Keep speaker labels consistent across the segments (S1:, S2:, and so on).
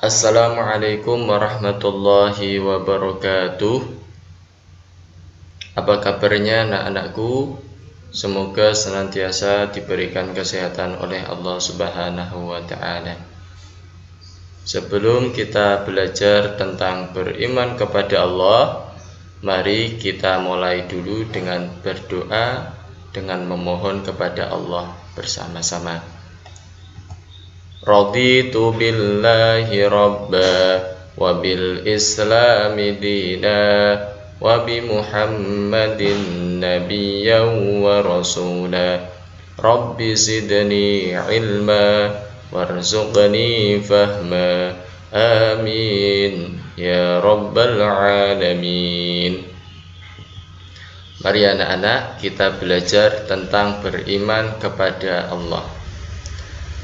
S1: Assalamualaikum warahmatullahi wabarakatuh. Apa kabarnya anak-anakku? Semoga senantiasa diberikan kesehatan oleh Allah Subhanahu wa ta'ala. Sebelum kita belajar tentang beriman kepada Allah, mari kita mulai dulu dengan berdoa, dengan memohon kepada Allah bersama-sama. Raditu billahi rabba wa bil islami dina wa bi muhammadin nabiyyan wa rasula. Rabbi zidni ilma warzuqni fahma. Amin ya rabbal alamin. Mari anak-anak kita belajar tentang beriman kepada Allah.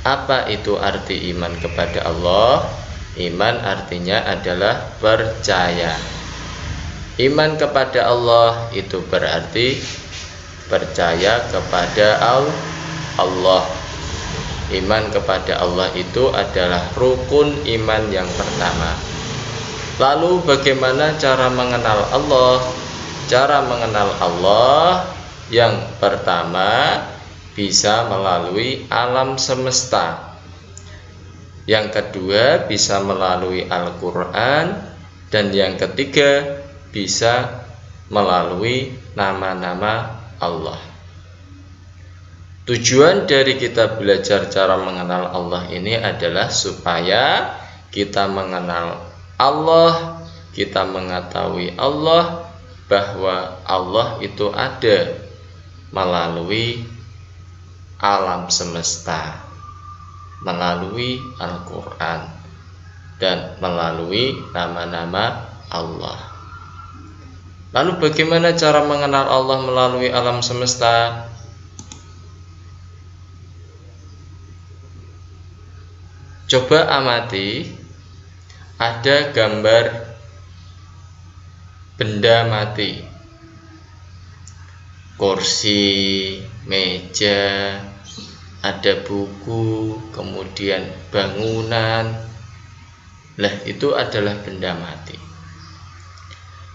S1: Apa itu arti iman kepada Allah? Iman artinya adalah percaya. Iman kepada Allah itu berarti percaya kepada Allah. Iman kepada Allah itu adalah rukun iman yang pertama. Lalu bagaimana cara mengenal Allah? Cara mengenal Allah yang pertama bisa melalui alam semesta. Yang kedua bisa melalui Al-Quran. Dan yang ketiga bisa melalui nama-nama Allah. Tujuan dari kita belajar cara mengenal Allah ini adalah supaya kita mengenal Allah, kita mengetahui Allah, bahwa Allah itu ada melalui alam semesta, melalui Al-Quran, dan melalui nama-nama Allah. Lalu bagaimana cara mengenal Allah melalui alam semesta? Coba amati, ada gambar benda mati, kursi, meja, ada buku, kemudian bangunan. Lah, itu adalah benda mati.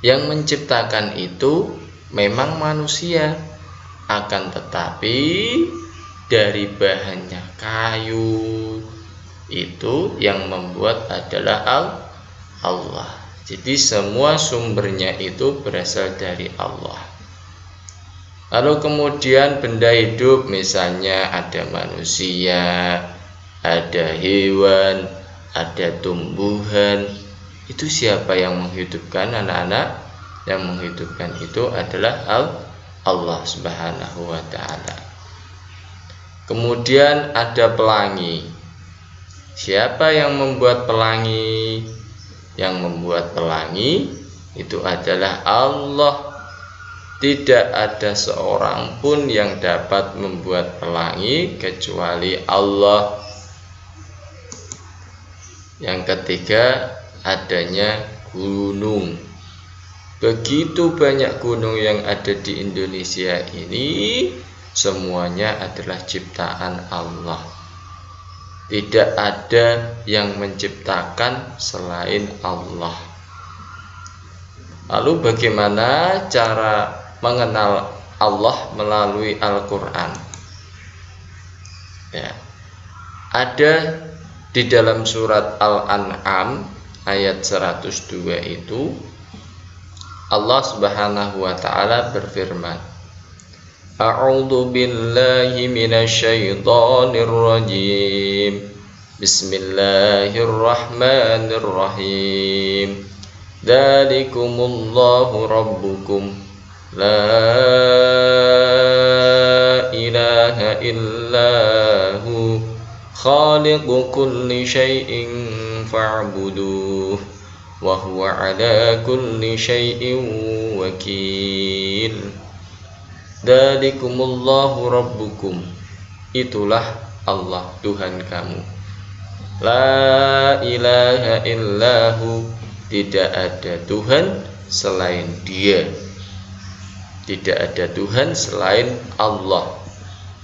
S1: Yang menciptakan itu memang manusia, akan tetapi dari bahannya kayu, itu yang membuat adalah Allah. Jadi semua sumbernya itu berasal dari Allah. Lalu kemudian benda hidup, misalnya ada manusia, ada hewan, ada tumbuhan. Itu siapa yang menghidupkan anak-anak? Yang menghidupkan itu adalah Allah Subhanahu wa ta'ala. Kemudian ada pelangi. Siapa yang membuat pelangi? Yang membuat pelangi itu adalah Allah. Tidak ada seorang pun yang dapat membuat pelangi kecuali Allah. Yang ketiga, adanya gunung. Begitu banyak gunung yang ada di Indonesia ini, semuanya adalah ciptaan Allah. Tidak ada yang menciptakan selain Allah. Lalu bagaimana cara mengenal Allah melalui Al-Quran? Ya. Ada di dalam surat Al-An'am ayat 102 itu Allah Subhanahu wa ta'ala berfirman, A'udzu billahi minasyaitonir rajim. Bismillahirrahmanirrahim. Dzalikumullahu rabbukum la ilaha illahu khaliqu kulli syai'in fa'buduh wa huwa ala kulli syai'in wakil. Dzalikumullahu rabbukum, itulah Allah Tuhan kamu. La ilaha illahu, tidak ada Tuhan selain Dia. Tidak ada Tuhan selain Allah.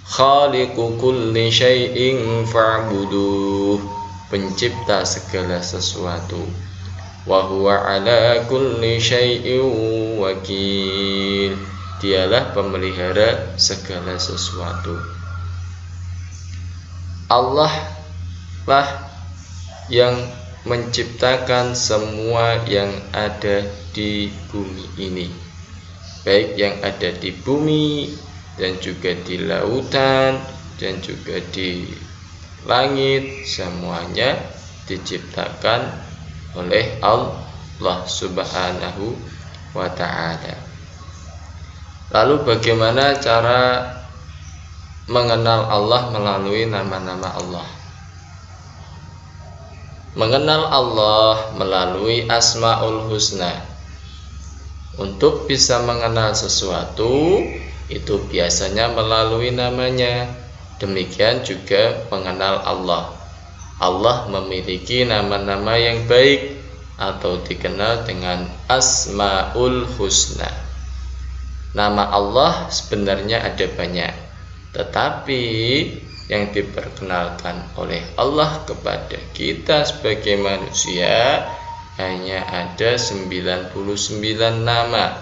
S1: Khaliqu kulli syai'in fa'buduh, pencipta segala sesuatu. Wa huwa ala kulli syai'in wakil. Dialah pemelihara segala sesuatu. Allah lah yang menciptakan semua yang ada di bumi ini, baik yang ada di bumi dan juga di lautan dan juga di langit, semuanya diciptakan oleh Allah Subhanahu wa ta'ala. Lalu bagaimana cara mengenal Allah melalui nama-nama Allah? Mengenal Allah melalui Asmaul Husna. Untuk bisa mengenal sesuatu itu biasanya melalui namanya. Demikian juga mengenal Allah. Allah memiliki nama-nama yang baik atau dikenal dengan Asmaul Husna. Nama Allah sebenarnya ada banyak, tetapi yang diperkenalkan oleh Allah kepada kita sebagai manusia hanya ada 99 nama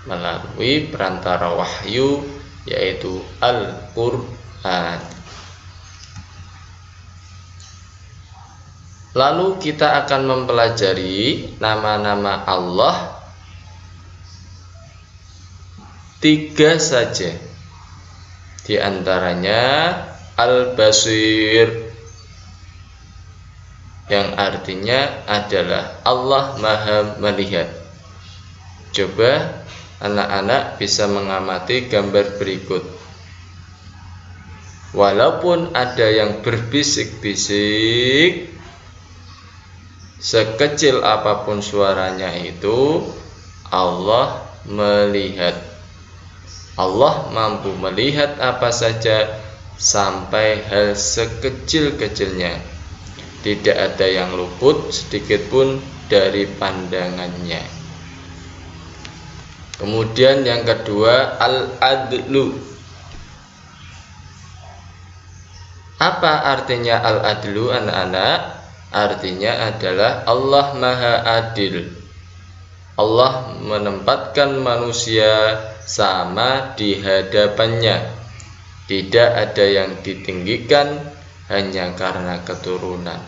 S1: melalui perantara wahyu, yaitu Al-Quran. Lalu kita akan mempelajari nama-nama Allah 3 saja. Di antaranya Al-Basir, yang artinya adalah Allah Maha Melihat. Coba anak-anak bisa mengamati gambar berikut. Walaupun ada yang berbisik-bisik, sekecil apapun suaranya itu, Allah melihat. Allah mampu melihat apa saja sampai hal sekecil-kecilnya. Tidak ada yang luput sedikit pun dari pandangannya. Kemudian yang kedua, Al-Adlu. Apa artinya Al-Adlu, anak-anak? Artinya adalah Allah Maha Adil. Allah menempatkan manusia sama di hadapannya. Tidak ada yang ditinggikan hanya karena keturunan.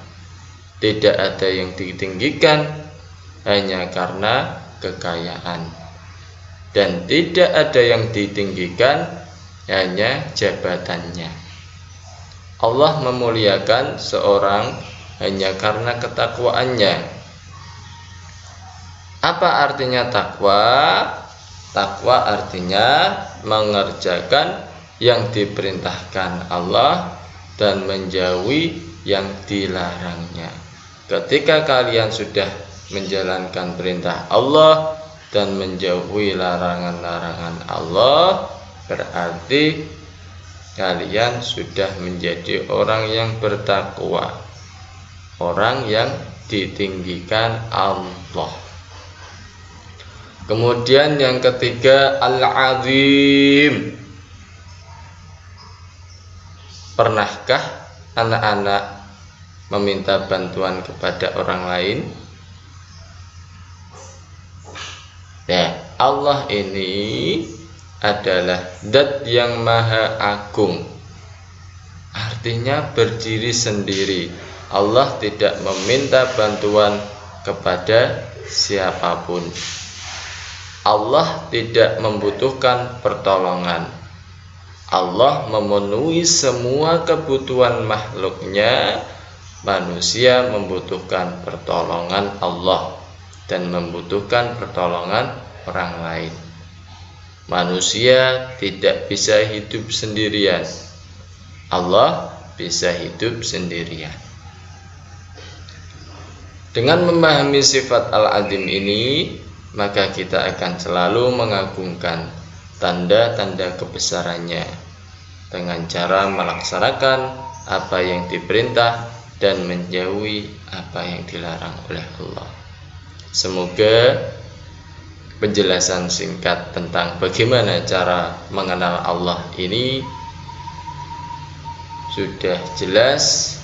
S1: Tidak ada yang ditinggikan hanya karena kekayaan. Dan tidak ada yang ditinggikan hanya jabatannya. Allah memuliakan seorang hanya karena ketakwaannya. Apa artinya takwa? Takwa artinya mengerjakan yang diperintahkan Allah dan menjauhi yang dilarangnya. Ketika kalian sudah menjalankan perintah Allah dan menjauhi larangan-larangan Allah, berarti kalian sudah menjadi orang yang bertakwa, orang yang ditinggikan Allah. Kemudian yang ketiga, Al-Azim. Pernahkah anak-anak meminta bantuan kepada orang lain? Ya, Allah ini adalah Zat yang Maha Agung. Artinya berdiri sendiri. Allah tidak meminta bantuan kepada siapapun. Allah tidak membutuhkan pertolongan. Allah memenuhi semua kebutuhan makhluknya. Manusia membutuhkan pertolongan Allah dan membutuhkan pertolongan orang lain. Manusia tidak bisa hidup sendirian. Allah bisa hidup sendirian. Dengan memahami sifat Al-Azim ini, maka kita akan selalu mengagungkan tanda-tanda kebesarannya dengan cara melaksanakan apa yang diperintah dan menjauhi apa yang dilarang oleh Allah. Semoga penjelasan singkat tentang bagaimana cara mengenal Allah ini sudah jelas